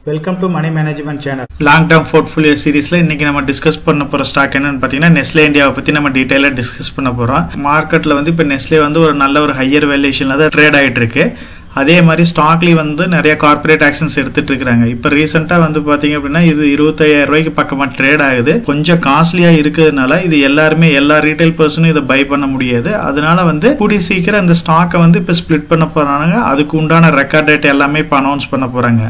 Welcome to Money Management Channel. Long term portfolio series la இன்னைக்கு நம்ம discuss பண்ண போற ஸ்டாக் என்னன்னு பாத்தீங்கன்னா Nestle Indiaவை பத்தி நம்ம டீடைலா டிஸ்கஸ் பண்ண போறோம். மார்க்கெட்ல வந்து இப்ப Nestle வந்து ஒரு நல்ல ஒரு ஹையர் வேல்யூவேஷன்ல தான் ட்ரேட் ஆயிட்டு இருக்கு. அதே மாதிரி ஸ்டாக்லி வந்து நிறைய கார்ப்பரேட் ஆக்ஷன்ஸ் எடுத்துட்டு இருக்காங்க. இப்ப ரீசெண்டா வந்து பாத்தீங்க அப்படின்னா இது 25,000 ரூபாய்க்கு பக்கமா ட்ரேட் ஆகுது. கொஞ்சம் காஸ்ட்லியா இருக்கிறதுனால இது எல்லா ரீட்டைல் பர்சனும் இதை பை பண்ண முடியாது. அதனால வந்து கூடி சீக்கிரம் இந்த ஸ்டாக்கை வந்து இப்ப ஸ்பிளிட் பண்ண போறாங்க. அதுக்கு உண்டான ரெக்கார்ட் டேட் எல்லாமே இப்ப அனௌன்ஸ் பண்ண போறாங்க.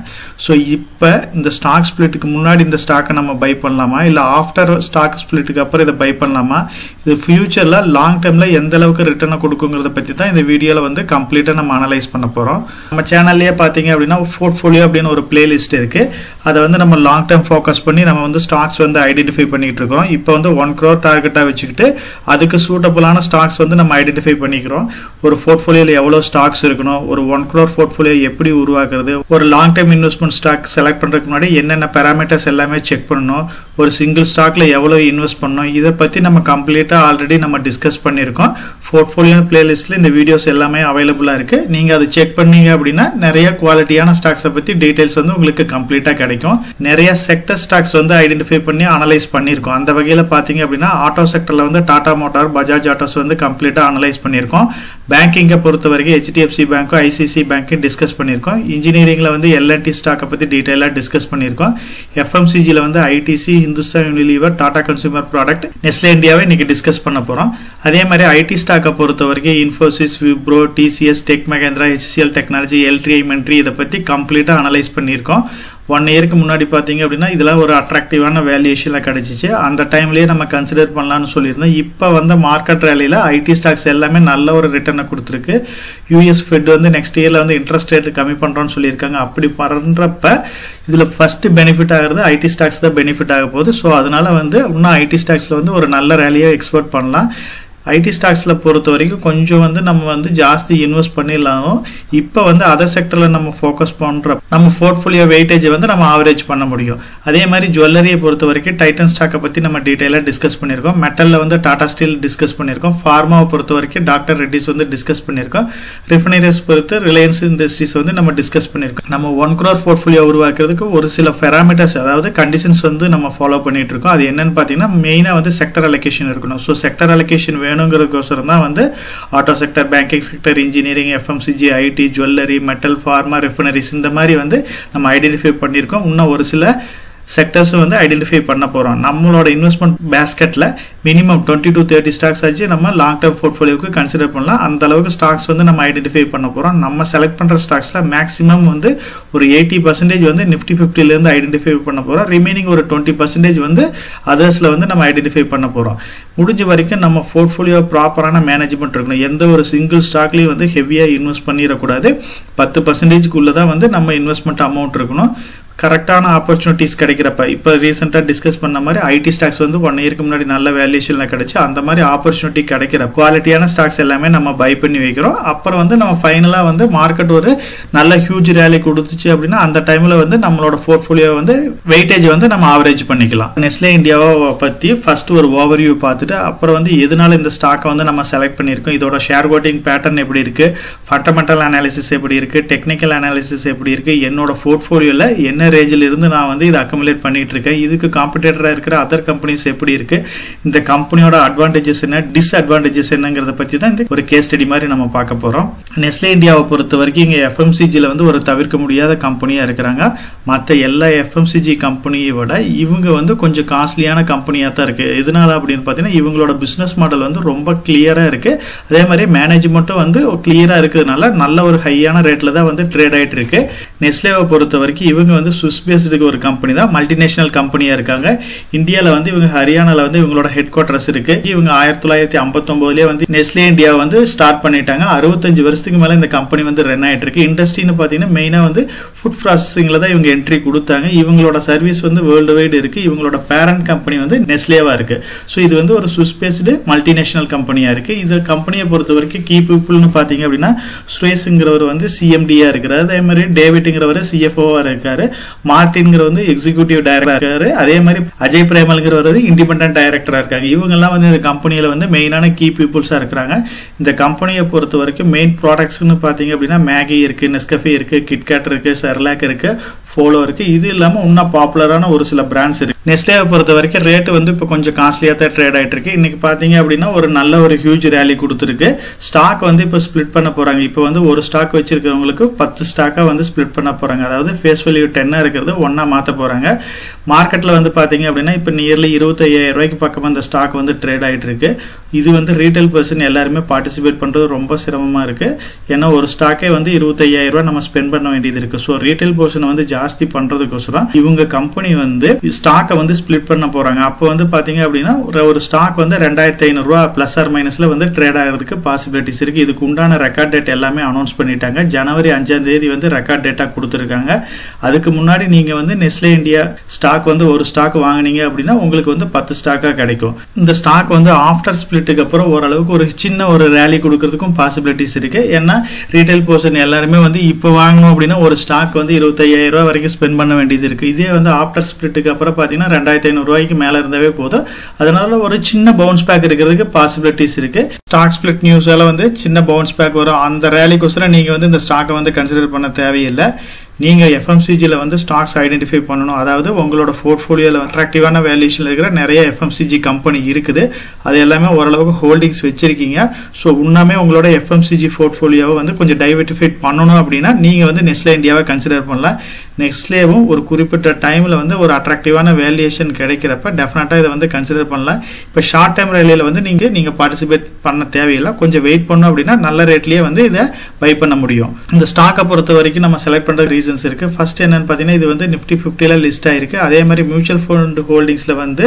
சோ இப்ப இந்த ஸ்டாக் ஸ்பிளிட்டுக்கு முன்னாடி இந்த ஸ்டாக்கை நம்ம பை பண்ணலாமா இல்ல ஆஃப்டர் ஸ்டாக் ஸ்பிளிட்டுக்கு அப்புறம் இதை பை பண்ணலாமா, இது ஃபியூச்சர்ல லாங் டர்ம்ல எந்த அளவுக்கு ரிட்டர்னை கொடுக்குங்கிறத பத்தி தான் இந்த வீடியோல வந்து கம்ப்ளீட்டா நம்ம அனலைஸ் பண்ண போறோம். நம்ம சேனல்லயே பாத்தீங்க அப்படின்னா போர்ட்ஃபோலியோ அப்படின்னு ஒரு பிளேலிஸ்ட் இருக்கு. அதை வந்து நம்ம லாங் டர்ம் ஃபோக்கஸ் பண்ணி நம்ம வந்து ஸ்டாக்ஸ் வந்து ஐடென்டிஃபை பண்ணிட்டு இருக்கோம். இப்போ வந்து 1 crore டார்கெட்டா வச்சுக்கிட்டு அதுக்கு சூட்டபிளான ஸ்டாக்ஸ் வந்து நம்ம ஐடென்டிஃபை பண்ணிக்கிறோம். ஒரு போர்ட்ஃபோலியோல எவ்வளவு ஸ்டாக்ஸ் இருக்கணும், ஒரு 1 crore போர்ட்ஃபோலியோ எப்படி உருவாக்குறது, ஒரு long term investment stock select பண்றதுக்கு முன்னாடி என்னென்ன பாராமீட்டர்ஸ் எல்லாமே செக் பண்ணணும், ஒரு சிங்கிள் ஸ்டாக்ல எவ்வளவு இன்வெஸ்ட் பண்ணணும், இதை பத்தி நம்ம கம்ப்ளீட்டா ஆல்ரெடி நம்ம டிஸ்கஸ் பண்ணிருக்கோம். போர்ட்ஃபோலியோ பிளேலிஸ்ட்ல இந்த வீடியோஸ் எல்லாமே அவைலபிளா இருக்கு. நீங்க அதை செக் பண்ணீங்க அப்படின்னா நிறைய குவாலிட்டியான ஸ்டாக்ஸ் பத்தி டீடைல்ஸ் வந்து உங்களுக்கு கம்ப்ளீட்டா கிடைக்கும். நிறைய செக்டர் ஸ்டாக்ஸ் வந்து ஐடென்டிஃபை பண்ணி அனலைஸ் பண்ணிருக்கோம். அந்த வகையில பாத்தீங்க அப்படின்னா ஆட்டோ செக்டர்ல வந்து டாடா மோட்டார், பஜாஜ் ஆட்டோஸ் வந்து கம்ப்ளீட்டா அனலைஸ் பண்ணிருக்கோம். பேங்கிங்கை பொறுத்த வரைக்கும் HDFC பேங்க்கும் ICICI பேங்க்கும் டிஸ்கஸ் பண்ணிருக்கோம். இன்ஜினியரிங்ல வந்து L&T ஸ்டாக்கை பத்தி டீடைலா டிஸ்கஸ் பண்ணிருக்கோம். FMCGல வந்து ITC, Hindustan Unilever, Tata consumer product, Nestle Indiaவை இன்னைக்கு டிஸ்கஸ் பண்ண போறோம். அதே மாதிரி ஐடி ஸ்டாக்கை பொறுத்த வரைக்கும் Infosys, Wipro, TCS, tech Mahindra, HCL technology, L3I மென்ட்ரி இதை பத்தி கம்ப்ளீட்டா அனலைஸ் பண்ணிருக்கோம். 1 இயருக்கு முன்னாடி பாத்தீங்க அப்படின்னா இதெல்லாம் ஒரு அட்ராக்டிவான வேல்யூஷன்ல கிடைச்சிச்சு. அந்த டைம்லயே நம்ம கன்சிடர் பண்ணலாம்னு சொல்லியிருந்தோம். இப்ப வந்து மார்க்கெட் ரேலியில ஐடி ஸ்டாக்ஸ் எல்லாமே நல்ல ஒரு ரிட்டர்னை கொடுத்துருக்கு. US ஃபெட் வந்து நெக்ஸ்ட் இயர்ல வந்து இன்ட்ரெஸ்ட் ரேட் கம்மி பண்றோம்னு சொல்லியிருக்காங்க. அப்படி பண்றப்ப இதுல ஃபர்ஸ்ட் பெனிஃபிட் ஆகுறது ஐடி ஸ்டாக்ஸ் தான் பெனிஃபிட் ஆக போகுது. ஸோ அதனால வந்து இன்னும் ஐடி ஸ்டாக்ஸ்ல வந்து ஒரு நல்ல ரேலியை எக்ஸ்பெக்ட் பண்ணலாம். ஐடி ஸ்டாக்ஸ்ல பொறுத்த வரைக்கும் கொஞ்சம் வந்து நம்ம வந்து ஜாஸ்தி இன்வெஸ்ட் பண்ணிடலாம். இப்ப வந்து அதர் செக்டர்ல நம்ம ஃபோக்கஸ் பண்ற நம்ம போர்ட்ஃபோலியோ வெயிட்டேஜ் வந்து நம்ம ஆவரேஜ் பண்ண முடியும். அதே மாதிரி ஜுவல்லரியை பொறுத்த வரைக்கும் டைட்டன் ஸ்டாக்கை பத்தி நம்ம டீடைலா டிஸ்கஸ் பண்ணிருக்கோம். மெட்டல்ல வந்து டாடா ஸ்டீல் டிஸ்கஸ் பண்ணிருக்கோம். ஃபார்மாவை பொறுத்த வரைக்கும் டாக்டர் ரெட்டிஸ் வந்து டிஸ்கஸ் பண்ணிருக்கோம். ரிஃபைனரிஸ் பொறுத்து ரிலையன்ஸ் இண்டஸ்ட்ரீஸ் வந்து நம்ம டிஸ்கஸ் பண்ணிருக்கோம். நம்ம 1 crore போர்ட்ஃபோலியோ உருவாக்குறதுக்கு ஒரு சில பாராமீட்டர்ஸ், அதாவது கண்டிஷன்ஸ் வந்து நம்ம ஃபாலோ பண்ணிட்டு இருக்கோம். அது என்னன்னு பாத்தீங்கன்னா மெயினா வந்து செக்டர் அலோகேஷன் இருக்கணும். ஸோ செக்டர் அலோகேஷன் வேணுங்கிறதுக்கோசரம் தான் வந்து auto sector, banking sector, engineering, FMCG, IT, jewellery, metal, pharma, refineries இந்த மாதிரி வந்து நம்ம ஐடென்டிஃபை பண்ணிருக்கோம். இன்னும் ஒரு சில செக்டர்ஸ் வந்து ஐடென்டிஃபை பண்ண போறோம். நம்மளோட இன்வெஸ்ட்மெண்ட் பேஸ்கெட்ல மினிமம் 20 to 30 ஸ்டாக்ஸ் ஆச்சு நம்ம லாங் டர்ம் போர்ட்ஃபோலியோக்கு கன்சிடர் பண்ணலாம். அந்த அளவுக்கு ஸ்டாக்ஸ் வந்து நம்ம ஐடென்டிஃபை பண்ண போறோம். நம்ம செலக்ட் பண்ற ஸ்டாக்ஸ்ல மேக்ஸிமம் வந்து ஒரு 80% வந்து Nifty 50ல இருந்து ஐடென்டிஃபை பண்ண போறோம். ரிமைனிங் ஒரு 20% வந்து அதர்ஸ்ல வந்து நம்ம ஐடென்டிஃபை பண்ண போறோம். முடிஞ்ச வரைக்கும் நம்ம போர்ட்ஃபோலியோ ப்ராப்பரான மேனேஜ்மெண்ட் இருக்கணும். எந்த ஒரு சிங்கிள் ஸ்டாக்லயும் வந்து ஹெவியா இன்வெஸ்ட் பண்ணிடக்கூடாது. 10% தான் வந்து நம்ம இன்வெஸ்ட்மெண்ட் அமௌண்ட் இருக்கணும். கரெக்டான ஆப்பர்ச்சுனிட்டிஸ் கிடைக்கிறப்ப இப்ப ரீசெண்டா டிஸ்கஸ் பண்ண மாதிரி ஐடி ஸ்டாக்ஸ் வந்து 1 இயருக்கு முன்னாடி நல்ல வேல்யூஷன்ல கிடைச்சு அந்த மாதிரி ஆப்பர்ச்சுனிட்டி கிடைக்கிற குவாலிட்டியான ஸ்டாக்ஸ் எல்லாமே நம்ம பை பண்ணி வைக்கிறோம். அப்புறம் வந்து நம்ம ஃபைனலா வந்து மார்க்கெட் ஒரு நல்ல ஹியூஜ் ரேலி கொடுத்துச்சு அப்படின்னா அந்த டைம்ல வந்து நம்மளோட போர்ட்ஃபோலியோ வந்து வெயிட்டேஜ் வந்து நம்ம ஆவரேஜ் பண்ணிக்கலாம். நெஸ்லே இந்தியாவை பத்தி ஃபர்ஸ்ட் ஒரு ஓவர்வியூ பார்த்துட்டு அப்புறம் வந்து எதனால இந்த ஸ்டாக்கை வந்து நம்ம செலக்ட் பண்ணிருக்கோம், இதோட ஷேர் ஹோல்டிங் பேட்டர்ன் எப்படி இருக்கு, ஃபண்டமெண்டல் அனாலிசிஸ் எப்படி இருக்கு, டெக்னிக்கல் அனாலிசிஸ் எப்படி இருக்கு, என்னோட போர்ட்ஃபோலியோல என்ன ரேஞ்சில் இருந்து நான் வந்து இதை அக்குமுலேட் பண்ணிட்டு இருக்கேன், இதுக்கு காம்படிட்டரா இருக்கிற அதர் கம்பெனிஸ் எப்படி இருக்கு, இந்த கம்பெனியோட அட்வான்டேஜஸ் என்ன, டிஸ்அட்வான்டேஜஸ் என்னங்கிறத பத்தி தான் இந்த ஒரு கேஸ் ஸ்டடி மாதிரி நம்ம பார்க்க போறோம். நெஸ்லே இந்தியாவை பொறுத்த வரைக்கும் இங்க FMCGல வந்து ஒரு தவிர்க்க முடியாத கம்பெனியா இருக்கிறாங்க. மற்ற எல்லா FMCG கம்பெனியை விட இவங்க வந்து கொஞ்சம் காஸ்ட்லியான கம்பெனியா தான் இருக்கு. எதனால அப்படின்னு பாத்தீங்கன்னா இவங்களோட பிசினஸ் மாடல் வந்து ரொம்ப கிளியரா இருக்கு. அதே மாதிரி மேனேஜ்மெண்ட்டும் வந்து கிளியரா இருக்கிறதுனால நல்ல ஒரு ஹையான ரேட்ல தான் வந்து ட்ரேட் ஆயிட்டு இருக்கு. நெஸ்லேவை பொறுத்த வரைக்கும் இவங்க வந்து சுவிஸ் பேஸ்டு ஒரு கம்பெனி தான், மல்டிநேஷனல் கம்பெனியா இருக்காங்க. இந்தியால வந்து இவங்க ஹரியானால வந்து இவங்களோட ஹெட் குவார்டர்ஸ் இருக்கு. இவங்க 1959லயே வந்து நெஸ்லே இந்தியா வந்து ஸ்டார்ட் பண்ணிட்டாங்க. 65 வருஷத்துக்கு மேல இந்த கம்பெனி வந்து ரன் ஆயிட்டு இருக்கு. இண்டஸ்ட்ரின்னு பாத்தீங்கன்னா மெயினா வந்து ஃபுட் ப்ராசஸிங்ல தான் இவங்க என்ட்ரி கொடுத்தாங்க. இவங்களோட சர்வீஸ் வந்து வேர்ல்டு வைடு இருக்கு. இவங்களோட பேரண்ட் கம்பெனி வந்து நெஸ்லேவா இருக்கு. சோ இது வந்து ஒரு சுவிஸ் பேஸ்டு மல்டிநேஷனல் கம்பெனியா இருக்கு. இந்த கம்பெனியை பொறுத்த வரைக்கும் கீ பீப்புள்னு பாத்தீங்க அப்படின்னா சுரேஷ்ங்கிறவர் வந்து CMD-யா இருக்கிறார். அதே மாதிரி டேவிட்ங்கிறவர் CFO-வா இருக்காரு. மார்டின்ங்கிற வந்து எக்ஸிகியூட்டிவ் டைரக்டர், அதே மாதிரி அஜய் பிரேமல்ங்கிறவர் இண்டிபெண்டன்ட் டைரக்டரா இருக்காங்க. இவங்க எல்லாம் வந்து இந்த கம்பெனியில வந்து மெயினான கீ பீப்புள்ஸா இருக்காங்க. இந்த கம்பெனியை பொறுத்த வரைக்கும் மெயின் ப்ராடக்ட்ஸ்னு பாத்தீங்க அப்படின்னா மேகி இருக்கு, நெஸ்கஃபே இருக்கு, கிட்கேட் இருக்கு, செர்லாக் இருக்கு, ஃபாலோ இருக்கு. இது இல்லாம இன்னும் பாப்புலரான ஒரு சில பிராண்ட்ஸ் இருக்கு. நெஸ்லேவை பொறுத்த வரைக்கும் ரேட் வந்து இப்போ கொஞ்சம் காஸ்ட்லியா தான் ட்ரேட் ஆயிட்டு இருக்கு. இன்னைக்கு பாத்தீங்க அப்படின்னா ஒரு நல்ல ஒரு ஹியூஜ் ரேலி கொடுத்துருக்கு. ஸ்டாக் வந்து இப்போ ஸ்பிளிட் பண்ண போறாங்க. இப்போ வந்து ஒரு ஸ்டாக் வச்சிருக்கிறவங்களுக்கு 10 ஸ்டாக்கா வந்து ஸ்பிளிட் பண்ண போறாங்க. அதாவது ஃபேஸ் வேல்யூ 10 இருக்கிறது 1 மாத்த போறாங்க. மார்க்கெட்ல வந்து பாத்தீங்க அப்படின்னா இப்போ நியர்லி 25,000 ரூபாய்க்கு பக்கம் அந்த ஸ்டாக் வந்து ட்ரேட் ஆயிட்டு இருக்கு. இது வந்து ரீட்டைல் பர்சன் எல்லாருமே பார்ட்டிசிபேட் பண்றது ரொம்ப சிரமமா இருக்கு. ஏன்னா ஒரு ஸ்டாக்கே வந்து 25,000 ரூபாய் நம்ம ஸ்பெண்ட் பண்ண வேண்டியது இருக்கு. ஸோ ரீட்டைல் பர்சன் வந்து ஜாஸ்தி பண்றதுக்கோசரம் இவங்க கம்பெனி வந்து ஸ்டாக்கை வந்து ஸ்பிளிட் பண்ண போறாங்க. அப்போ வந்து பாத்தீங்க அப்படின்னா ஒரு ஸ்டாக் வந்து 2,500 ரூபாய் பிளஸ் ஆர் மைனஸ்ல வந்து ட்ரேட் ஆகிறதுக்கு பாசிபிலிட்டிஸ் இருக்கு. இதுக்கு உண்டான ரெக்கார்ட் டேட் எல்லாமே அனௌன்ஸ் பண்ணிட்டாங்க. ஜனவரி 5ஆம் தேதி வந்து ரெக்கார்ட் டேட்டா கொடுத்துருக்காங்க. அதுக்கு முன்னாடி நீங்க வந்து நெஸ்லே இந்தியா ஸ்டாக் வந்து ஒரு ஸ்டாக் வாங்கினீங்க அப்படின்னா உங்களுக்கு வந்து 10 ஸ்டாக்கா கிடைக்கும். இந்த ஸ்டாக் வந்து ஆஃப்டர் ஸ்பிளிட்டுக்கு அப்புறம் ஓரளவுக்கு ஒரு சின்ன ஒரு ரேலி கொடுக்கறதுக்கும் பாசிபிலிட்டிஸ் இருக்கு. ஏன்னா ரீட்டைல் பர்சன் எல்லாருமே வந்து இப்போ வாங்கணும் அப்படின்னா ஒரு ஸ்டாக் வந்து 25,000 ரூபாய் வரைக்கும் ஸ்பெண்ட் பண்ண வேண்டியது இருக்கு. இதே வந்து ஆஃப்டர் ஸ்பிளிட்டுக்கு அப்புறம் பாத்தீங்கன்னா 2,500 ரூபாய்க்கு மேல இருந்தாவே போதும். அதனால ஒரு சின்ன பவுன்ஸ் பேக் இருக்கிறதுக்கு பாசிபிலிட்டிஸ் இருக்கு. ஸ்டாக் ஸ்பிளிட் நியூஸ்ல வந்து சின்ன பவுன்ஸ் பேக் வரும். அந்த ரேலிக்கோசரம் நீங்க வந்து இந்த ஸ்டாக்கை வந்து கன்சிடர் பண்ண தேவையில்லை. நீங்க எஃப்எம்சிஜில வந்து ஸ்டாக்ஸ் ஐடென்டிஃபை பண்ணணும். அதாவது உங்களோட போர்ட்ஃபோலியோல அட்ராக்டிவான வேல்யூஷன்ல இருக்கிற நிறைய எஃப்எம்சிஜி கம்பெனி இருக்குது. அது எல்லாமே ஓரளவுக்கு ஹோல்டிங்ஸ் வச்சிருக்கீங்க. ஸோ உண்மையுமே உங்களோட எஃப்எம்சிஜி போர்ட்ஃபோலியோவை வந்து கொஞ்சம் டைவர்டிஃபை பண்ணணும் அப்படின்னா நீங்க வந்து நெஸ்லே இந்தியாவை கன்சிடர் பண்ணலாம். நெஸ்லேவும் ஒரு குறிப்பிட்ட டைம்ல வந்து ஒரு அட்ராக்டிவான வேல்யூஷன் கிடைக்கிறப்ப டெஃபினட்டா இதை வந்து கன்சிடர் பண்ணலாம். இப்போ ஷார்ட் டைம் ரேலியில வந்து நீங்க பார்ட்டிசிபேட் பண்ண தேவையில்லை. கொஞ்சம் வெயிட் பண்ணணும் அப்படின்னா நல்ல ரேட்லயே வந்து இதை பை பண்ண முடியும். இந்த ஸ்டாக்கை பொறுத்த வரைக்கும் நம்ம செலக்ட் பண்ற ரீசன்ஸ் இருக்கு. ஃபர்ஸ்ட் என்னன்னு பாத்தீங்கன்னா இது வந்து நிப்டி 50ல லிஸ்ட் ஆயிருக்கு. அதே மாதிரி மியூச்சுவல் ஃபண்ட் ஹோல்டிங்ஸ்ல வந்து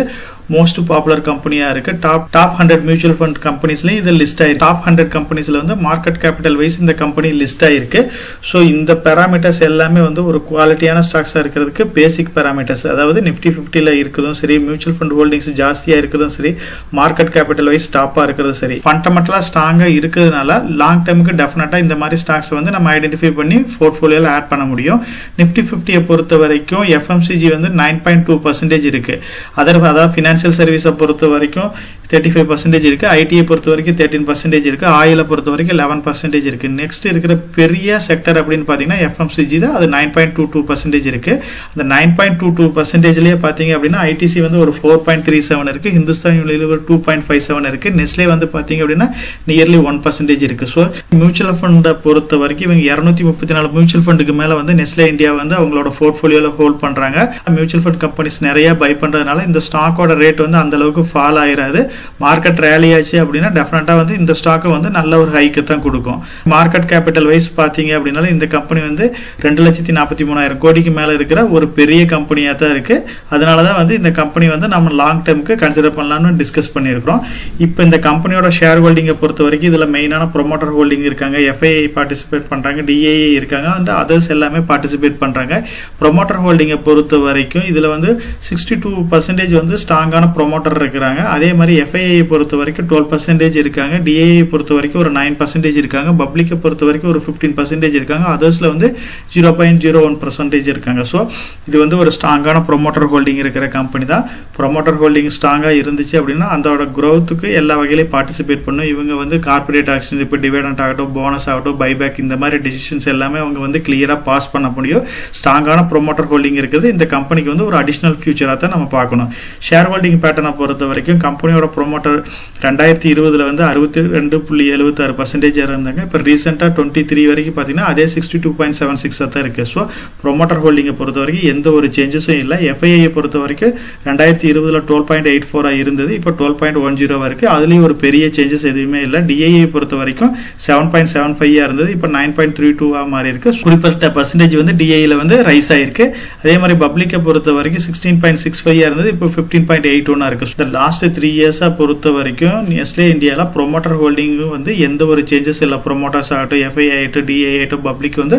மோஸ்ட் பாப்புலர் கம்பெனியா இருக்கு. டாப் 100 மியூச்சுவல் ஃபண்ட் கம்பெனிஸ்லயும் இது லிஸ்ட் ஆயிருக்கு. டாப் 100 கம்பெனிஸ்ல வந்து மார்க்கெட் கேபிட்டல் வைஸ் இந்த கம்பெனி லிஸ்ட் ஆயிருக்கு. ஸோ இந்த பேராமீட்டர்ஸ் எல்லாமே வந்து ஒரு குவாலிட்டியான ஸ்டாக்ஸா இருக்கிறதுக்கு பேசிக் பேராமீட்டர்ஸ். அதாவது நிப்டி 50ல இருக்குதும் சரி, மியூச்சுவல் ஃபண்ட் ஹோல்டிங்ஸ் ஜாஸ்தியா இருக்குதும் சரி, மார்க்கெட் கேபிட்டல் வைஸ் டாப்பா இருக்கிறது சரி, ஃபண்டமெண்டலா ஸ்ட்ராங்கா இருக்கிறதுனால லாங் டேர்முக்கு டெஃபினட்டா இந்த மாதிரி ஸ்டாக்ஸ் வந்து நம்ம ஐடென்டிஃபை பண்ணி போர்ட்ஃபோலியோல ஆட் பண்ண முடியும். நிப்டி 50 பொறுத்த வரைக்கும் எஃப்எம்சிஜி வந்து 9.2% இருக்கு. அதாவது பினான்சியல் சர்வீஸை பொறுத்த வரைக்கும் 35% இருக்கு. ஐடியை பொறுத்த வரைக்கும் 13% இருக்கு. ஆயிலை பொறுத்த வரைக்கும் 11% இருக்கு. நெக்ஸ்ட் இருக்கிற பெரிய செக்டர் அப்படின்னு பாத்தீங்கன்னா எஃப்எம்சிஜி தான். அது 9.22% இருக்கு. அந்த 9.22%லயே பாத்தீங்க அப்படின்னா ஐடிசி வந்து ஒரு 4.37 இருக்கு. ஹிந்துஸ்தான் யூனிலிவர் 2.57 இருக்கு. நெஸ்லே வந்து பாத்தீங்க அப்படின்னா நியர்லி 1% இருக்கு. ஸோ மியூச்சுவல் ஃபண்டை பொறுத்த வரைக்கும் இவங்க 234 மியூச்சுவல் ஃபண்டுக்கு மேல வந்து நெஸ்லே இந்தியா வந்து அவங்களோட போர்ட்ஃபோலியோல ஹோல்ட் பண்றாங்க. மியூச்சுவல் ஃபண்ட் கம்பெனிஸ் நிறைய பை பண்றதுனால இந்த ஸ்டாக்கோட ரேட் வந்து அந்த அளவுக்கு ஃபால் ஆயிராது. மார்க்கெட் ரேலி ஆச்சு அப்படின்னா டெஃபினட்டா வந்து இந்த ஸ்டாக் வந்து நல்ல ஒரு ஹைக்கு தான் கொடுக்கும். மார்க்கெட் கேபிட்டல் வைஸ் பாத்தீங்க அப்படின்னா இந்த கம்பெனி வந்து 2,43,000 கோடிக்கு மேல இருக்கிற ஒரு பெரிய கம்பெனியா தான் இருக்கு. அதனாலதான் வந்து இந்த கம்பெனி வந்து நம்ம லாங் டேர்முக்கு கன்சிடர் பண்ணலாம்னு டிஸ்கஸ் பண்ணிருக்கோம். இப்போ இந்த கம்பெனியோட ஷேர் ஹோல்டிங்கை பொறுத்த வரைக்கும் இதுல மெயினான ப்ரொமோட்டர் ஹோல்டிங் இருக்காங்க, எஃப்ஐஐ பார்ட்டிசிபேட் பண்றாங்க, டிஏஏ இருக்காங்க, அண்ட் அதர்ஸ் எல்லாமே பார்ட்டிசிபேட் பண்றாங்க. ப்ரொமோட்டர் ஹோல்டிங்கை பொறுத்த வரைக்கும் இதுல வந்து 62% வந்து ஸ்ட்ராங்கான ப்ரொமோட்டர் இருக்கிறாங்க. அதே மாதிரி எஃப்ஐஐ பொறுத்த வரைக்கும் 12% இருக்காங்க. டிஏஐ பொறுத்த வரைக்கும் ஒரு 9% இருக்காங்க. பப்ளிக்கை பொறுத்த வரைக்கும் ஒரு 15% இருக்காங்க. அதர்ஸ்ல வந்து 0.01% இருக்காங்க. ஸோ இது வந்து ஒரு ஸ்ட்ராங்கான ப்ரொமோட்டர் ஹோல்டிங் இருக்கிற கம்பெனி தான். ப்ரொமோட்டர் ஹோல்டிங் ஸ்ட்ராங்கா இருந்துச்சு அப்படின்னா அதோட growthக்கு எல்லா வகையிலையும் பார்ட்டிசிபேட் பண்ணும். இவங்க வந்து கார்பரேட் ஆக்ஷன், இப்போ டிவிடெண்ட் ஆகட்டும், போனஸ் ஆகட்டும், பைபேக், இந்த மாதிரி டிசிஷன்ஸ் எல்லாமே அவங்க வந்து கிளியரா பாஸ் பண்ண முடியும். ஸ்ட்ராங்கான ப்ரொமோட்டர் ஹோல்டிங் இருக்குது. இந்த கம்பெனிக்கு வந்து ஒரு அடிஷனல் ஃபியூச்சரா தான் நம்ம பார்க்கணும். ஷேர் ஹோல்டிங் பேட்டர்னை பொறுத்த வரைக்கும் கம்பெனியோட ப்ரொமோட்டர் 2020 வந்து 62.76% இருந்தாங்க. இப்போ ரீசெண்டா 23 வரைக்கும் பாத்தீங்கன்னா அதே 62.76 தான் இருக்கு. ஸோ ப்ரொமோட்டர் ஹோல்டிங்கை பொறுத்த வரைக்கும் எந்த ஒரு சேஞ்சஸும் இல்லை. எஃப்ஐஐ பொறுத்த வரைக்கும் 2020 12.84 இருந்தது, இப்போ 12.10 இருக்கு. அதுலயும் ஒரு பெரிய சேஞ்சஸ் எதுவுமே இல்லை. டிஐஐ பொறுத்த வரைக்கும் 7.75 இருந்தது, இப்போ 9.32 மாறி இருக்கு. குறிப்பிட்ட பர்சன்டேஜ் வந்து டிஐல வந்து ரைஸ் ஆயிருக்கு. அதே மாதிரி பப்ளிக்கை பொறுத்த வரைக்கும் 16.65 இருந்தது, இப்போ 15.81 இருக்கு. இந்த லாஸ்ட் 3 இயர்ஸா பொறுத்த வரைக்கும் நெஸ்லே இந்தியால ப்ரொமோட்டர் ஹோல்டிங் வந்து எந்த ஒரு சேஞ்சஸ் இல்லை. ப்ரொமோட்டர்ஸ் ஆகட்டும், எஃப்ஐ ஆகட்டும், டிஐ ஆகட்டும், பப்ளிக் வந்து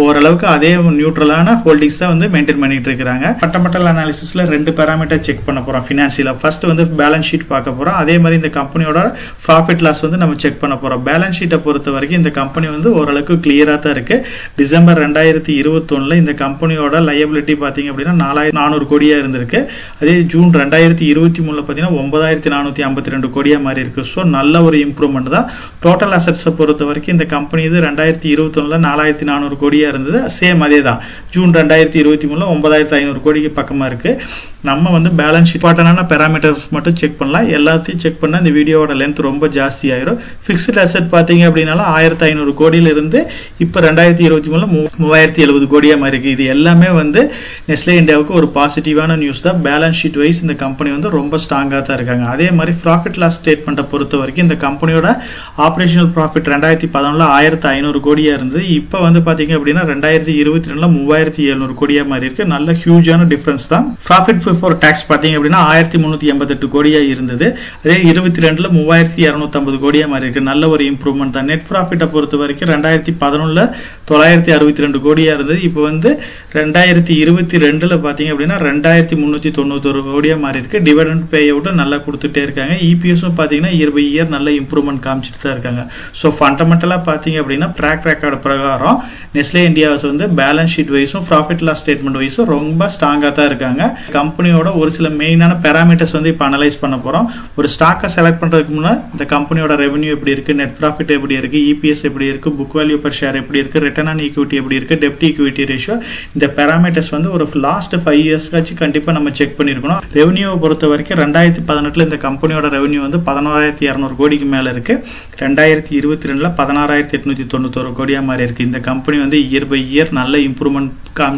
ஓரளவுக்கு அதே நியூட்ரலான ஹோல்டிங்ஸ் தான் வந்து மெயின்டைன் பண்ணிட்டு இருக்காங்க. ஃபண்டமெண்டல் அனாலிசிஸ்ல 2 பேராமீட்டர் செக் பண்ண போறோம். பினான்சியல ஃபர்ஸ்ட் வந்து பேலன்ஸ் ஷீட் பார்க்க போறோம். அதே மாதிரி இந்த கம்பெனியோட ப்ராஃபிட் லாஸ் வந்து நம்ம செக் பண்ண போறோம். பேலன்ஸ் ஷீட்டை பொறுத்த வரைக்கும் இந்த கம்பெனி வந்து ஓரளவுக்கு கிளியரா தான் இருக்கு. டிசம்பர் 2021 இந்த கம்பெனியோட லயபிலிட்டி பாத்தீங்க அப்படின்னா 4,400 கோடியா இருந்திருக்கு. அதே ஜூன் 2023 பாத்தீங்கன்னா 9,400 1652 கோடியா மாறி இருக்கு. ஸோ நல்ல ஒரு இம்ப்ரூவ்மெண்ட் தான். டோட்டல் அசெட்ஸை பொறுத்த வரைக்கும் இந்த கம்பெனி இது 2021 4400 கோடியா இருந்தது. சேம் அதே தான். ஜூன் 2023 9500 கோடிக்கு பக்கமா இருக்கு. நம்ம வந்து பேலன்ஸ் ஷீட் இம்பார்ட்டன்டான பேராமீட்டர்ஸ் மட்டும் செக் பண்ணலாம். எல்லாத்தையும் செக் பண்ணா இந்த வீடியோவோட லென்த் ரொம்ப ஜாஸ்தி ஆயிரும். பிக்ஸ்ட் அசெட் பாத்தீங்க அப்படின்னால 1500 கோடியில இருந்து இப்ப 2023 3070 கோடியா மாறி இருக்கு. இது எல்லாமே வந்து நெஸ்லே இந்தியாவுக்கு ஒரு பாசிட்டிவான நியூஸ் தான். பேலன்ஸ் ஷீட் வைஸ் இந்த கம்பெனி வந்து ரொம்ப ஸ்ட்ராங்கா தான் இருக்காங்க. அதே மாதிரி ப்ராஃபிட் லாஸ் ஸ்டேட்மெண்ட்டை பொறுத்த வரைக்கும் இந்த கம்பெனியோட ஆபரேஷனல் ப்ராஃபிட் 2011 1500 கோடியா இருந்தது. இப்ப வந்து பாத்தீங்க அப்படின்னா 2022 3700 கோடியா மாறி இருக்கு. நல்ல ஹியூஜான டிஃபரன்ஸ் தான். ப்ராஃபிட் பிஃபோர் டாக்ஸ் பாத்தீங்க அப்படின்னா 1388 கோடியா இருந்தது. அதே 22 3250 கோடியா மாறி இருக்கு. நல்ல ஒரு இம்ப்ரூவ்மெண்ட் தான். நெட் ப்ராஃபிட்டை பொறுத்த வரைக்கும் 2011 962 கோடியா இருந்தது. இப்போ வந்து 2022 பாத்தீங்க அப்படின்னா 2391 கோடியா மாறி இருக்கு. டிவிடெண்ட் பே அவுட் நல்லா கொடுத்துட்டே இருக்காங்க. இபிஎஸும் பாத்தீங்கன்னா இயர் பை இயர் நல்ல இம்ப்ரூவ்மெண்ட் காமிச்சிட்டு தான் இருக்காங்க. ஸோ ஃபண்டமெண்டலா பாத்தீங்க அப்படின்னா ட்ராக் ரெக்கார்டு பிரகாரம் நெஸ்லே இந்தியா வந்து பேலன்ஸ் ஷீட் வைஸும் ப்ராஃபிட் லாஸ் ஸ்டேட்மெண்ட் வைஸும் ரொம்ப ஸ்ட்ராங்கா தான் இருக்காங்க. கம்பெனியோட ஒரு சில மெயினான பேராமீட்டர்ஸ் வந்து இப்போ அனலைஸ் பண்ண போறோம். ஒரு ஸ்டாக்கை செலக்ட் பண்றதுக்கு முன்னாடி இந்த கம்பெனியோட ரெவன்யூ எப்படி இருக்கு, நெட் ப்ராஃபிட் எப்படி இருக்கு, இபிஎஸ் எப்படி இருக்கு, புக் வேல்யூ பர் ஷேர் எப்படி இருக்கு, ரிட்டர்ன் ஆன் ஈக்விட்டி எப்படி இருக்கு, டெப்ட் ஈக்விட்டி ரேஷியோ, இந்த பேராமீட்டர்ஸ் வந்து ஒரு லாஸ்ட் 5 இயர்ஸ்க்காச்சு கண்டிப்பா நம்ம செக் பண்ணிருக்கணும். ரெவன்யூவை பொறுத்த வரைக்கும் 2018 இந்த கம்பெனியோட ரெவன்யூ வந்து 11200 கோடிக்கு மேல இருக்கு. 2022 16891 கோடியா மாறி இருக்கு. இந்த கம்பெனி வந்து இயர் பை இயர் நல்ல இம்ப்ரூவ்மெண்ட்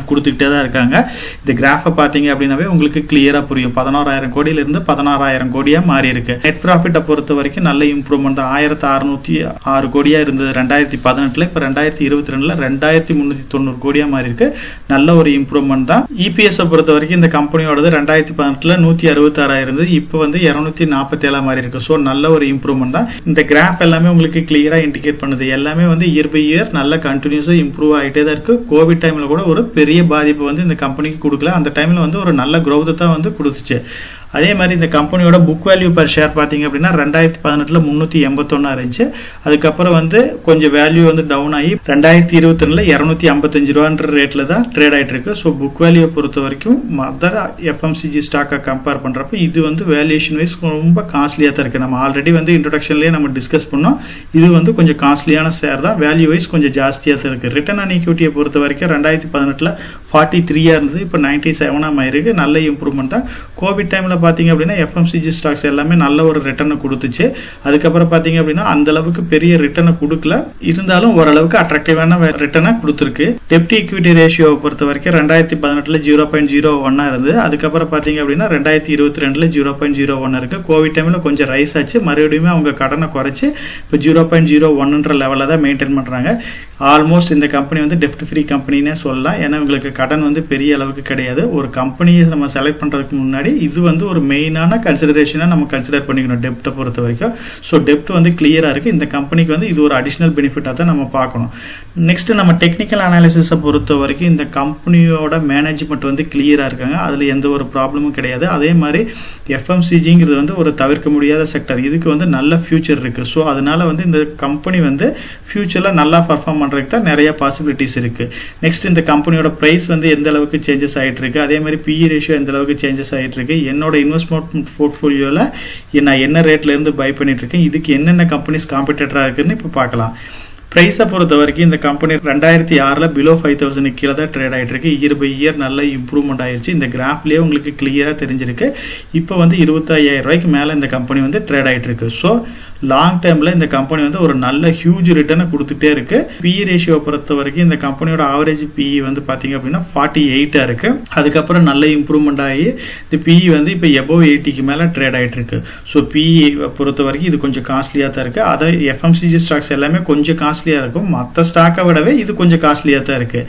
கொடுத்துக்கிட்டே தான் இருக்காங்க. இந்த கிராஃபை பாத்தீங்க அப்படின்னாவே உங்களுக்கு கிளியரா புரியும். 11000 கோடியில இருந்து 16000 கோடியா மாறி இருக்கு. நெட் ப்ராஃபிட்டை பொறுத்த வரைக்கும் நல்ல இம்ப்ரூவ்மெண்ட் தான். 1606 கோடியா இருந்தது 2018. இப்ப 2022 2390 கோடியா மாறி இருக்கு. நல்ல ஒரு இம்ப்ரூவ்மெண்ட் தான். இபிஎஸ் பொறுத்த வரைக்கும் இந்த கம்பெனியோட 2018 166 இருந்தது. இப்ப வந்து 247 மாறி இருக்கு. சோ நல்ல ஒரு இம்ப்ரூவ்மெண்ட் தான். இந்த கிராஃப் எல்லாமே உங்களுக்கு கிளியரா இண்டிகேட் பண்ணுது. எல்லாமே வந்து இயர் பை இயர் நல்ல கண்டினியூஸா இம்ப்ரூவ் ஆயிட்டே தான் இருக்கு. கோவிட் டைம்ல கூட ஒரு பெரிய பாதிப்பு வந்து இந்த கம்பெனிக்கு கொடுக்கல. அந்த டைம்ல வந்து ஒரு நல்ல growth தான் வந்து கொடுத்துச்சு. அதே மாதிரி இந்த கம்பெனியோட புக் வேல்யூ பர் ஷேர் பாத்தீங்க அப்படின்னா 2018 381 இருந்துச்சு. அதுக்கப்புறம் வந்து கொஞ்சம் வேல்யூ வந்து டவுன் ஆகி 2022 255 ரூபான்ற ரேட்ல தான் ட்ரேட் ஆயிட்டு இருக்கு. ஸோ புக் வேல்யூ பொறுத்த வரைக்கும் மதர் எஃப்எம்சிஜி ஸ்டாக்கை கம்பேர் பண்றப்ப இது வந்து வேல்யூஷன் வைஸ் ரொம்ப காஸ்ட்லியா தான் இருக்கு. நம்ம ஆல்ரெடி வந்து இன்ட்ரோடக்ஷன்லயே நம்ம டிஸ்கஸ் பண்ணோம். இது வந்து கொஞ்சம் காஸ்ட்லியான ஷேர் தான். வேல்யூ வைஸ் கொஞ்சம் ஜாஸ்தியா தான் இருக்கு. ரிட்டர்ன் ஆன் ஈக்விட்டியை பொறுத்த வரைக்கும் 2018 43 இருந்தது. இப்போ 97 ஆயிருக்கு. நல்ல இம்ப்ரூவ்மெண்ட் தான். கோவிட் டைம்ல பாத்தீங்க அப்படின்னா எஃப்எம்சிஜி ஸ்டாக்ஸ் எல்லாமே நல்ல ஒரு ரிட்டர்ன் கொடுத்துச்சு. அதுக்கப்புறம் பாத்தீங்க அப்படின்னா அந்த அளவுக்கு பெரிய ரிட்டர்ன் கொடுக்கல, இருந்தாலும் ஓரளவுக்கு அட்ராக்டிவான ரிட்டர்னை கொடுத்துருக்கு. டெப்ட் ஈக்விட்டி ரேஷியோவை பொறுத்த வரைக்கும் 2018 0.01 இருந்தது. அதுக்கப்புறம் பாத்தீங்க அப்படின்னா 2022 0.01 இருக்கு. கோவிட் டைம்ல கொஞ்சம் ரைஸ் ஆச்சு. மறுபடியும் அவங்க கடனை குறைச்சு இப்போ 0.01 லெவல்ல தான் மெயின்டைன் பண்றாங்க. ஆல்மோஸ்ட் இந்த கம்பெனி வந்து டெப்ட் ஃப்ரீ கம்பெனினே சொல்லலாம். ஏன்னா உங்களுக்கு கடன் வந்து பெரிய அளவுக்கு கிடையாது. ஒரு கம்பெனியை நம்ம செலக்ட் பண்றதுக்கு முன்னாடி இது வந்து ஒரு மெயினான கன்சிடரேஷனா நம்ம கன்சிடர் பண்ணிக்கணும் டெப்ட்டை பொறுத்த வரைக்கும். ஸோ டெப்ட் வந்து கிளியரா இருக்கு. இந்த கம்பெனிக்கு வந்து இது ஒரு அடிஷனல் பெனிஃபிட்டா தான் நம்ம பார்க்கணும். நெக்ஸ்ட் நம்ம டெக்னிக்கல் அனாலிசிஸை பொறுத்த வரைக்கும் இந்த கம்பெனியோட மேனேஜ்மெண்ட் வந்து கிளியரா இருக்காங்க. அதுல எந்த ஒரு ப்ராப்ளமும் கிடையாது. அதே மாதிரி எஃப்எம்சிஜிங்கிறது வந்து ஒரு தவிர்க்க முடியாத செக்டர். இதுக்கு வந்து நல்ல ஃபியூச்சர் இருக்கு. ஸோ அதனால வந்து இந்த கம்பெனி வந்து ஃபியூச்சர்ல நல்லா பர்ஃபார்ம் பண்றதுக்கு தான் நிறைய பாசிபிலிட்டிஸ் இருக்கு. நெக்ஸ்ட் இந்த கம்பெனியோட பிரைஸ் வந்து எந்த அளவுக்கு சேஞ்சஸ் ஆயிட்டு இருக்கு, அதே மாதிரி பிஇ ரேஷியோ எந்த அளவுக்கு சேஞ்சஸ் ஆயிட்டு இருக்கு, என்னோட இன்வெஸ்ட்மெண்ட் போர்ட்ஃபோலியோல நான் என்ன ரேட்ல இருந்து பை பண்ணிட்டு இருக்கேன், இதுக்கு என்னென்ன கம்பெனிஸ் காம்படிட்டரா இருக்குன்னு இப்ப பார்க்கலாம். பிரைஸை பொறுத்த வரைக்கும் இந்த கம்பெனி 2006 பிலோ 5000 கீழே தான் ட்ரேட் ஆயிட்டு இருக்கு. இயர் பை இயர் நல்ல இம்ப்ரூவ்மெண்ட் ஆயிருச்சு. இந்த கிராஃப்லயே உங்களுக்கு கிளியரா தெரிஞ்சிருக்கு. இப்போ வந்து 25000 ரூபாய்க்கு மேல இந்த கம்பெனி வந்து ட்ரேட் ஆயிட்டு இருக்கு. ஸோ லாங் டேர்ம்ல இந்த கம்பெனி வந்து ஒரு நல்ல ஹியூஜ் ரிட்டர்னை கொடுத்துட்டே இருக்கு. பிஇ ரேஷியோ பொறுத்த வரைக்கும் இந்த கம்பெனியோட ஆவரேஜ் பிஇ வந்து பாத்தீங்க அப்படின்னா 48 இருக்கு. அதுக்கப்புறம் நல்ல இம்ப்ரூவ்மெண்ட் ஆகி இந்த பிஇ வந்து இப்போ எபோவ் 80க்கு மேல ட்ரேட் ஆயிட்டு இருக்கு. ஸோ பிஇ பொறுத்த வரைக்கும் இது கொஞ்சம் காஸ்ட்லியா தான் இருக்கு. அதை எஃப்எம்சிஜி ஸ்டாக்ஸ் எல்லாமே கொஞ்சம் காஸ்ட்லியா இருக்கும். மற்ற ஸ்டாக்கை விடவே இது கொஞ்சம் காஸ்ட்லியா தான் இருக்கு.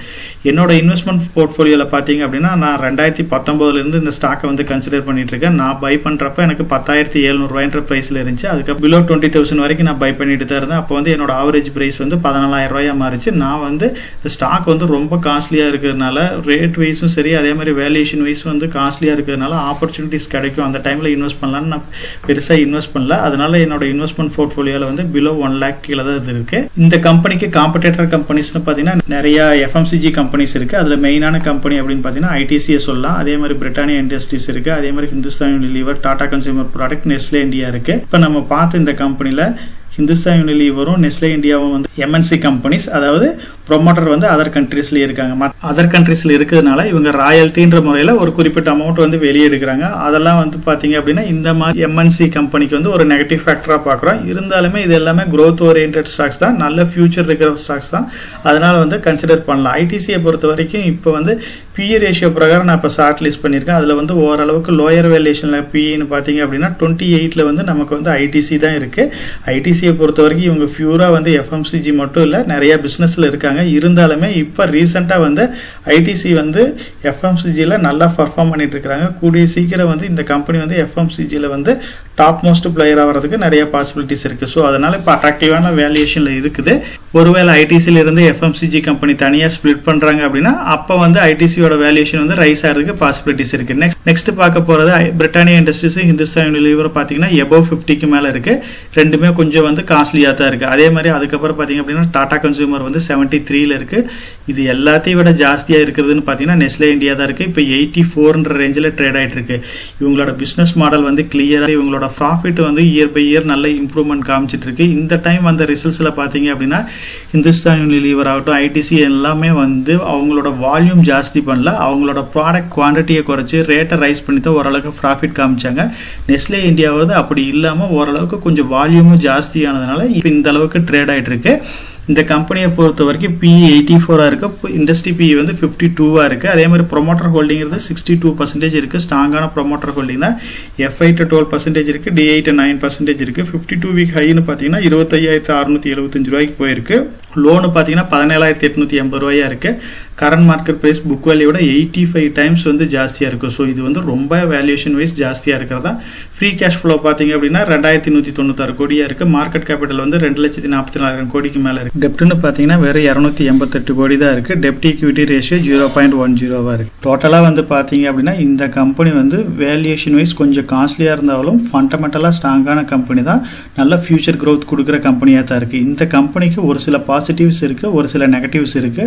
என்னோட இன்வெஸ்ட்மெண்ட் போர்ட்ஃபோலியோல பாத்தீங்க அப்படின்னா நான் 2019 இருந்து இந்த ஸ்டாக்கை வந்து கன்சிடர் பண்ணிட்டு இருக்கேன். நான் பை பண்றப்ப எனக்கு 10,700 ரூபாய்ன்ற பிரைஸ்ல இருந்துச்சு. அதுக்கு பிலோ 20 20,000 வரைக்கும் நான் பை பண்ணிட்டு தான் இருந்தேன். அப்போ வந்து என்னோட ஆவரேஜ் பிரைஸ் வந்து 14,000 ரூபாயா மாறிச்சு. நான் வந்து இந்த ஸ்டாக் வந்து ரொம்ப காஸ்ட்லியா இருக்கிறதுனால ரேட் வைஸும் சரி அதே மாதிரி வேல்யூஷன் வைஸ் வந்து காஸ்ட்லியா இருக்கிறதுனால ஆப்பர்ச்சுனிட்டிஸ் கிடைக்கும் அந்த டைம்ல இன்வெஸ்ட் பண்ணலாம்னு நான் பெருசா இன்வெஸ்ட் பண்ணல. அதனால என்னோட இன்வெஸ்ட்மெண்ட் போர்ட்ஃபோலியோல வந்து பிலோ 1 lakh கீழே தான் இது இருக்கு. இந்த கம்பெனிக்கு காம்படிட்டர் கம்பெனிஸ்னு பாத்தீங்கன்னா நிறைய FMCG கம்பெனிஸ் இருக்கு. அதுல மெயினான கம்பெனி அப்படின்னு பாத்தீங்கன்னா ITC சொல்லலாம். அதே மாதிரி பிரிட்டானியா இண்டஸ்ட்ரீஸ் இருக்கு. அதே மாதிரி Hindustan Unilever, Tata consumer product, Nestle India இருக்கு. இப்ப நம்ம பார்த்த இந்த கம்பெனில ஹிந்துஸ்தான் யூனிலீவரும் நெஸ்லே இந்தியாவும் வந்து MNC கம்பெனிஸ், அதாவது ப்ரொமோட்டர் வந்து அதர் கண்ட்ரீஸ்ல இருக்காங்க. அதர் கண்ட்ரீஸ்ல இருக்கிறதுனால இவங்க ராயல்ட்டின்ற முறையில ஒரு குறிப்பிட்ட அமௌண்ட் வந்து வெளியே எடுக்கிறாங்க. அதெல்லாம் வந்து பாத்தீங்க அப்படின்னா இந்த மாதிரி MNC கம்பெனிக்கு வந்து ஒரு நெகட்டிவ் ஃபேக்டரா பாக்குறோம். இருந்தாலுமே இது எல்லாமே growth oriented ஸ்டாக்ஸ் தான், நல்ல ஃபியூச்சர் இருக்கிற ஸ்டாக்ஸ் தான். அதனால வந்து கன்சிடர் பண்ணலாம். ITCயை பொறுத்த வரைக்கும் இப்போ வந்து PE ரேஷியோ பிரகாரம் நான் இப்போ ஷார்ட் லிஸ்ட் பண்ணியிருக்கேன். அதுல வந்து ஓரளவுக்கு லோயர் வேல்யூஷன்ல PEன்னு பாத்தீங்க அப்படின்னா 28ல வந்து நமக்கு வந்து ITC தான் இருக்கு. ITCயை பொறுத்த வரைக்கும் இவங்க பியூரா வந்து FMCG மட்டும் இல்ல, நிறைய பிசினஸ்ல இருக்காங்க. இருந்தாலுமே இப்ப ரீசெண்டா வந்து ITC வந்து FMCGல நல்லா பெர்ஃபார்ம் பண்ணிட்டு இருக்காங்க. கூடிய சீக்கிரம் வந்து இந்த கம்பெனி வந்து FMCGல வந்து டாப் மோஸ்ட் பிளேயர் ஆகிறதுக்கு நிறைய பாசிபிலிட்டிஸ் இருக்கு. ஸோ அதனால இப்போ அட்ராக்டிவான வேல்யூஷன்ல இருக்குது. ஒருவேளை ITCல இருந்து FMCG கம்பெனி தனியா ஸ்பிளிட் பண்றாங்க அப்படின்னா அப்ப வந்து ITCயோட வேல்யூஷன் வந்து ரைஸ் ஆகிறதுக்கு பாசிபிலிட்டிஸ் இருக்கு. நெக்ஸ்ட் பார்க்க போறது பிரிட்டானியா இண்டஸ்ட்ரீஸ், ஹிந்துஸ்தான் யூனிலீவர் பாத்தீங்கன்னா எபோவ் 50க்கு மேல இருக்கு. ரெண்டுமே கொஞ்சம் வந்து காஸ்ட்லியா தான் இருக்கு. அதே மாதிரி அதுக்கப்புறம் பாத்தீங்க அப்படின்னா டாடா கன்சூமர் வந்து 73ல இருக்கு. இது எல்லாத்தையும் விட ஜாஸ்தியா இருக்குதுன்னு பாத்தீங்கன்னா நெஸ்லே இந்தியா தான் இருக்கு. இப்போ 84ன்ற ரேஞ்சில் ட்ரேட் ஆயிட்டு இருக்கு. இவங்களோட பிசினஸ் மாடல் வந்து கிளியரா, இவங்களோட ப்ராஃபிட் வந்து இயர் பை இயர் நல்ல இம்ப்ரூவ்மெண்ட் காமிச்சிட்டு இருக்கு. இந்த டைம் அந்த ரிசல்ட்ஸ்ல பாத்தீங்க அப்படின்னா ஹிந்துஸ்தான் யூனிலீவர் ஆகட்டும், ITC எல்லாமே வந்து அவங்களோட வால்யூம் ஜாஸ்தி பண்ணல, அவங்களோட ப்ராடக்ட் குவான்டிட்டியை குறைச்சு ரேட்டை ரைஸ் பண்ணி தான் ஓரளவுக்கு ப்ராஃபிட் காமிச்சாங்க. நெஸ்லே இந்தியா வந்து அப்படி இல்லாம ஓரளவுக்கு கொஞ்சம் வால்யூமும் ஜாஸ்தியானதுனால இப்போ இந்த அளவுக்கு ட்ரேட் ஆயிட்டு இருக்கு. இந்த கம்பெனியை பொறுத்த வரைக்கும் PE 84 இருக்கு, இண்டஸ்ட்ரி PE வந்து 52 இருக்கு. அதே மாதிரி ப்ரொமோட்டர் ஹோல்டிங் 62% இருக்கு. ஸ்ட்ராங்கான ப்ரொமோட்டர் ஹோல்டிங் தான். FI 12% இருக்கு, DI 9% இருக்கு. 52 வீக் ஹைன்னு பாத்தீங்கன்னா 25,675 ரூபாய்க்கு போயிருக்கு. லோனு பாத்தீங்கன்னா 17,880 ரூபாயா இருக்கு. கரண்ட் மார்க்கெட் பிரைஸ் புக் வேல்யூட 85 டைம்ஸ் வந்து ஜாஸ்தியா இருக்கு. ஸோ இது வந்து ரொம்ப வேல்யூஷன் வைஸ் ஜாஸ்தியா இருக்கிறதா. ஃப்ரீ கேஷ் ஃப்ளோ பாத்தீங்க அப்படின்னா 2,196 கோடியா இருக்கு. மார்க்கெட் கேபிட்டல் வந்து 2,44,000 கோடிக்கு மேல இருக்கு. டெப்ட்னு பாத்தீங்கன்னா வெறும் 288 கோடி தான் இருக்கு. டெப்ட் ஈக்விட்டி ரேஷியோ 0.10 இருக்கு. டோட்டலா வந்து பாத்தீங்க அப்படின்னா இந்த கம்பெனி வந்து வேல்யூஷன் வைஸ் கொஞ்சம் காஸ்ட்லியா இருந்தாலும் ஃபண்டமெண்டலா ஸ்ட்ராங்கான கம்பெனி தான், நல்ல ஃபியூச்சர் growth கொடுக்குற கம்பெனியா தான் இருக்கு. இந்த கம்பெனிக்கு ஒரு சில பாசிட்டிவ்ஸ் இருக்கு, ஒரு சில நெகட்டிவ்ஸ் இருக்கு.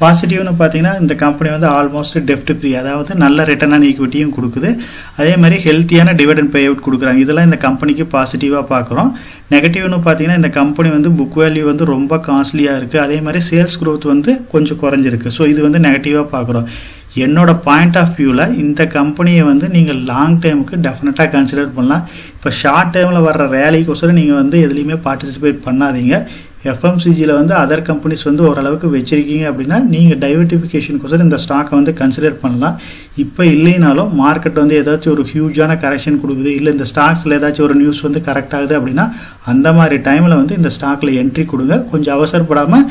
பாசிட்டிவ்னு பாத்தீங்கன்னா இந்த கம்பெனி வந்து ஆல்மோஸ்ட் டெப்ட் ஃப்ரீ, அதாவது நல்ல ரிட்டர்ன் ஆன் ஈக்விட்டியும் கொடுக்குது. அதே மாதிரி ஹெல்த்தியான டிவிடெண்ட் பே அவுட் கொடுக்குறாங்க. இதெல்லாம் இந்த கம்பெனிக்கு பாசிட்டிவா பாக்குறோம். நெகட்டிவ்னு பாத்தீங்கன்னா இந்த கம்பெனி வந்து புக் வேல்யூ வந்து ரொம்ப காஸ்ட்லியா இருக்கு. அதே மாதிரி சேல்ஸ் growth வந்து கொஞ்சம் குறைஞ்சிருக்கு. ஸோ இது வந்து நெகட்டிவா பாக்குறோம். என்னோட பாயிண்ட் ஆஃப் வியூல இந்த கம்பெனியை வந்து நீங்க லாங் டைமுக்கு டெஃபினட்டா கன்சிடர் பண்ணலாம். இப்ப ஷார்ட் டைம்ல வர்ற ரேலிக்கோசரம் நீங்க வந்து எதுலையுமே பார்ட்டிசிபேட் பண்ணாதீங்க. FMCGல வந்து அதர் கம்பெனிஸ் வந்து ஓரளவுக்கு வச்சிருக்கீங்க அப்படின்னா நீங்க டைவர்டிபிகேஷனுக்கோசரம் இந்த ஸ்டாக்கை வந்து கன்சிடர் பண்ணலாம். இப்ப இல்லைனாலும் மார்க்கெட் வந்து ஏதாச்சும் ஒரு ஹியூஜான கரெக்ஷன் கொடுக்குது, இல்ல இந்த ஸ்டாக்ஸ்ல ஏதாச்சும் ஒரு நியூஸ் வந்து கரெக்ட் ஆகுது அப்படின்னா அந்த மாதிரி டைம்ல வந்து இந்த ஸ்டாக்ல என்ட்ரி கொடுங்க. கொஞ்சம் அவசரப்படாம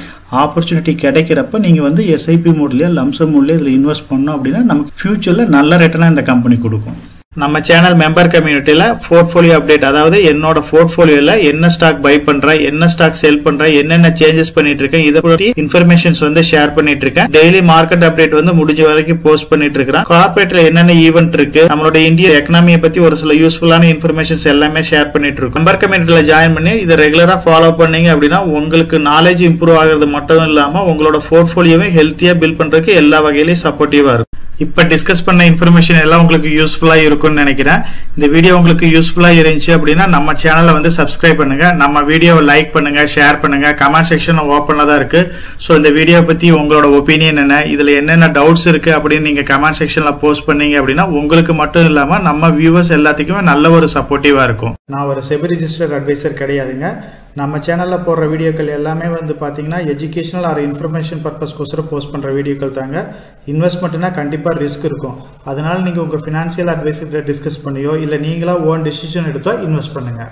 ஆப்பர்ச்சுனிட்டி கிடைக்கிறப்ப நீங்க வந்து SIP மோட்லயோ லம்சம் மோட்லயோ இதுல இன்வெஸ்ட் பண்ணோம் அப்படின்னா நமக்கு ஃபியூச்சர்ல நல்ல ரிட்டர்னா இந்த கம்பெனி கொடுக்கும். நம்ம சேனல் மெம்பர் கம்யூனிட்டியில போர்ட்ஃபோலியோ அப்டேட், அதாவது என்னோட போர்ட்ஃபோலியோல என்ன ஸ்டாக் பை பண்றேன், என்ன ஸ்டாக் செல் பண்றேன், என்னென்ன சேஞ்சஸ் பண்ணிட்டு இருக்கேன், இதை பத்தி இன்ஃபர்மேஷன்ஸ் வந்து ஷேர் பண்ணிட்டு இருக்கேன். டெய்லி மார்க்கெட் அப்டேட் வந்து முடிஞ்ச வரைக்கும் போஸ்ட் பண்ணிட்டு இருக்கேன். கார்பரேட்ல என்னென்ன ஈவென்ட் இருக்கு, நம்மளோட இந்திய எக்கனாமியை பத்தி ஒரு சில யூஸ்ஃபுல்லான இன்ஃபர்மேஷன்ஸ் எல்லாமே ஷேர் பண்ணிட்டு இருக்கோம். மெம்பர் கம்யூனிட்டியில ஜாயின் பண்ணி இதை ரெகுலரா ஃபாலோ பண்ணீங்க அப்படின்னா உங்களுக்கு நாலேஜ் இம்ப்ரூவ் ஆகிறது மட்டும் இல்லாம உங்களோட போர்ட்ஃபோலியோவை ஹெல்த்தியா பில்ட் பண்றதுக்கு எல்லா வகையிலையும் சப்போர்ட்டிவா இருக்கும். இப்ப டிஸ்கஸ் பண்ண இன்ஃபர்மேஷன் எல்லாம் உங்களுக்கு யூஸ்ஃபுல்லா இருக்கும்னு நினைக்கிறேன். இந்த வீடியோ உங்களுக்கு யூஸ்ஃபுல்லா இருந்துச்சு அப்படின்னா நம்ம சேனலை வந்து சப்ஸ்கிரைப் பண்ணுங்க, நம்ம வீடியோவை லைக் பண்ணுங்க, ஷேர் பண்ணுங்க. கமெண்ட் செக்ஷன் ஓப்பன்ல தான் இருக்கு. சோ இந்த வீடியோ பத்தி உங்களோட ஒப்பீனியன் என்ன, இதுல என்னென்ன டவுட்ஸ் இருக்கு அப்படின்னு நீங்க கமெண்ட் செக்ஷன்ல போஸ்ட் பண்ணீங்க அப்படின்னா உங்களுக்கு மட்டும் இல்லாம நம்ம வியூவர்ஸ் எல்லாத்துக்குமே நல்ல ஒரு சப்போர்ட்டிவா இருக்கும். நான் ஒரு செபி ரிஜிஸ்டர்ட் அட்வைசர் கிடையாதுங்க. நம்ம சேனல்ல போடுற வீடியோக்கள் எல்லாமே வந்து பாத்தீங்கன்னா எஜுகேஷனல் ஆர் இன்ஃபர்மேஷன் பர்பஸ்க்கோசரம் போஸ்ட் பண்ற வீடியோக்கள் தாங்க. இன்வெஸ்ட்மெண்ட்னா கண்டிப்பா ரிஸ்க் இருக்கும். அதனால நீங்க உங்க பினான்சியல் அட்வைசர் டிஸ்கஸ் பண்ணியோ இல்ல நீங்களா ஓன் டிசிஷன் எடுத்தோ இன்வெஸ்ட் பண்ணுங்க.